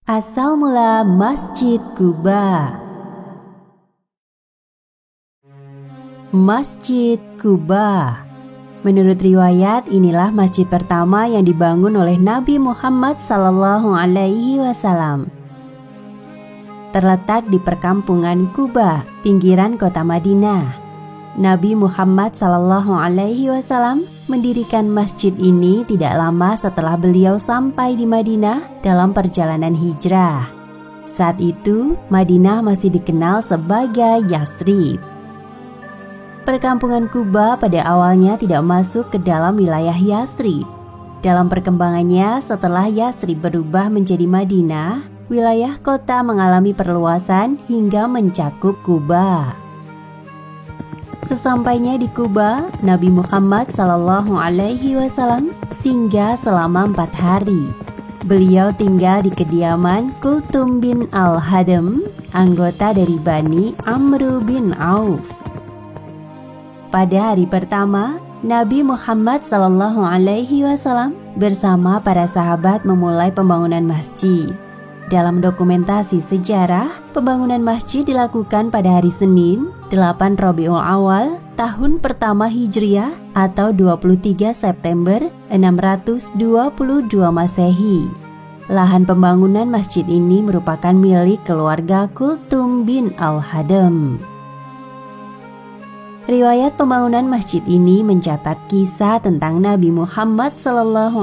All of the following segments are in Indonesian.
Asal mula Masjid Quba. Masjid Quba. Menurut riwayat, inilah masjid pertama yang dibangun oleh Nabi Muhammad SAW. Terletak di perkampungan Quba, pinggiran kota Madinah. Nabi Muhammad SAW mendirikan masjid ini tidak lama setelah beliau sampai di Madinah dalam perjalanan hijrah. Saat itu, Madinah masih dikenal sebagai Yasrib. Perkampungan Quba pada awalnya tidak masuk ke dalam wilayah Yasrib. Dalam perkembangannya, setelah Yasrib berubah menjadi Madinah, wilayah kota mengalami perluasan hingga mencakup Quba. Sesampainya di Quba, Nabi Muhammad SAW singgah selama 4 hari. Beliau tinggal di kediaman Kulthum bin Al-Hadam, anggota dari Bani Amr bin Auf. Pada hari pertama, Nabi Muhammad SAW bersama para sahabat memulai pembangunan masjid. Dalam dokumentasi sejarah, pembangunan masjid dilakukan pada hari Senin, 8 Rabiul Awal, tahun pertama Hijriah atau 23 September 622 Masehi. Lahan pembangunan masjid ini merupakan milik keluarga Kulthum bin Al-Hadam. Riwayat pembangunan masjid ini mencatat kisah tentang Nabi Muhammad SAW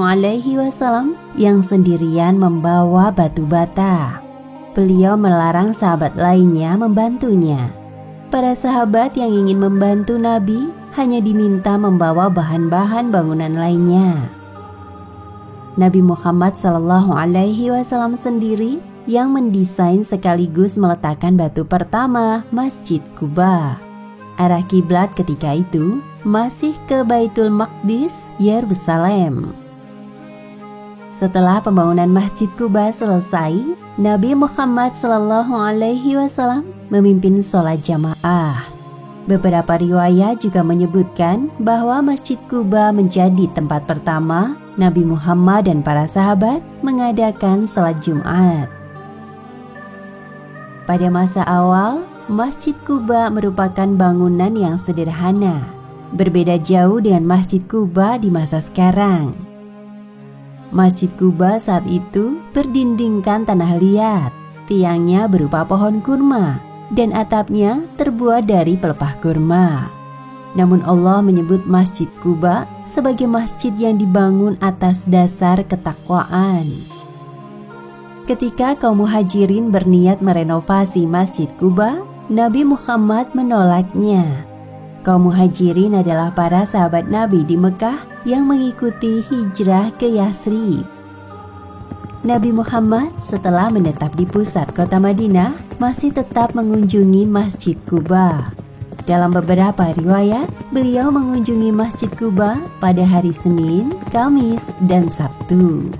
yang sendirian membawa batu bata. Beliau melarang sahabat lainnya membantunya. Para sahabat yang ingin membantu Nabi hanya diminta membawa bahan-bahan bangunan lainnya. Nabi Muhammad SAW sendiri yang mendesain sekaligus meletakkan batu pertama Masjid Quba. Arah kiblat ketika itu masih ke Baitul Maqdis, Yerusalem. Setelah pembangunan Masjid Quba selesai, Nabi Muhammad SAW memimpin sholat jamaah. Beberapa riwayat juga menyebutkan bahwa Masjid Quba menjadi tempat pertama Nabi Muhammad dan para sahabat mengadakan sholat Jumat. Pada masa awal, Masjid Quba merupakan bangunan yang sederhana, berbeda jauh dengan Masjid Quba di masa sekarang. Masjid Quba saat itu berdindingkan tanah liat, tiangnya berupa pohon kurma, dan atapnya terbuat dari pelepah kurma. Namun Allah menyebut Masjid Quba sebagai masjid yang dibangun atas dasar ketakwaan. Ketika kaum muhajirin berniat merenovasi Masjid Quba, Nabi Muhammad menolaknya. Kaum muhajirin adalah para sahabat Nabi di Mekah yang mengikuti hijrah ke Yasrib. Nabi Muhammad setelah menetap di pusat kota Madinah masih tetap mengunjungi Masjid Quba. Dalam beberapa riwayat, beliau mengunjungi Masjid Quba pada hari Senin, Kamis, dan Sabtu.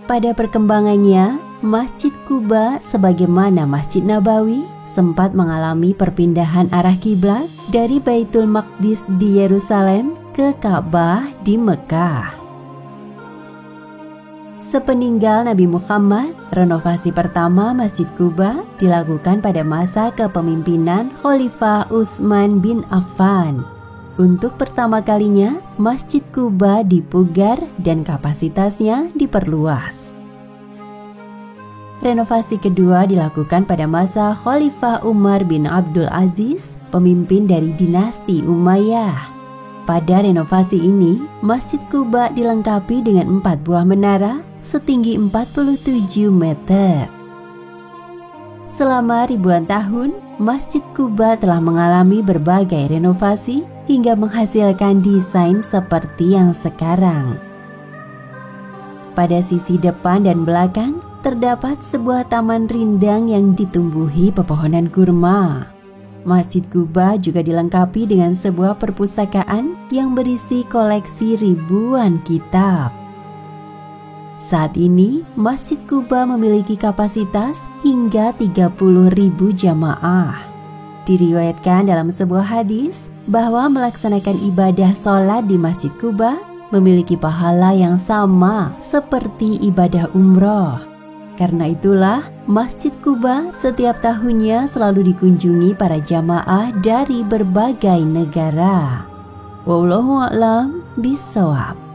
Pada perkembangannya, Masjid Quba sebagaimana Masjid Nabawi sempat mengalami perpindahan arah kiblat dari Baitul Maqdis di Yerusalem ke Ka'bah di Mekah. Sepeninggal Nabi Muhammad, renovasi pertama Masjid Quba dilakukan pada masa kepemimpinan Khalifah Utsman bin Affan. Untuk pertama kalinya, Masjid Quba dipugar dan kapasitasnya diperluas. Renovasi kedua dilakukan pada masa Khalifah Umar bin Abdul Aziz, pemimpin dari dinasti Umayyah. Pada renovasi ini, Masjid Quba dilengkapi dengan 4 buah menara setinggi 47 meter. Selama ribuan tahun, Masjid Quba telah mengalami berbagai renovasi hingga menghasilkan desain seperti yang sekarang. Pada sisi depan dan belakang, terdapat sebuah taman rindang yang ditumbuhi pepohonan kurma. Masjid Quba juga dilengkapi dengan sebuah perpustakaan yang berisi koleksi ribuan kitab. Saat ini, Masjid Quba memiliki kapasitas hingga 30.000 jamaah. Diriwayatkan dalam sebuah hadis bahwa melaksanakan ibadah sholat di Masjid Quba memiliki pahala yang sama seperti ibadah umroh. Karena itulah, Masjid Quba setiap tahunnya selalu dikunjungi para jamaah dari berbagai negara. Wallahu a'lam bishawab.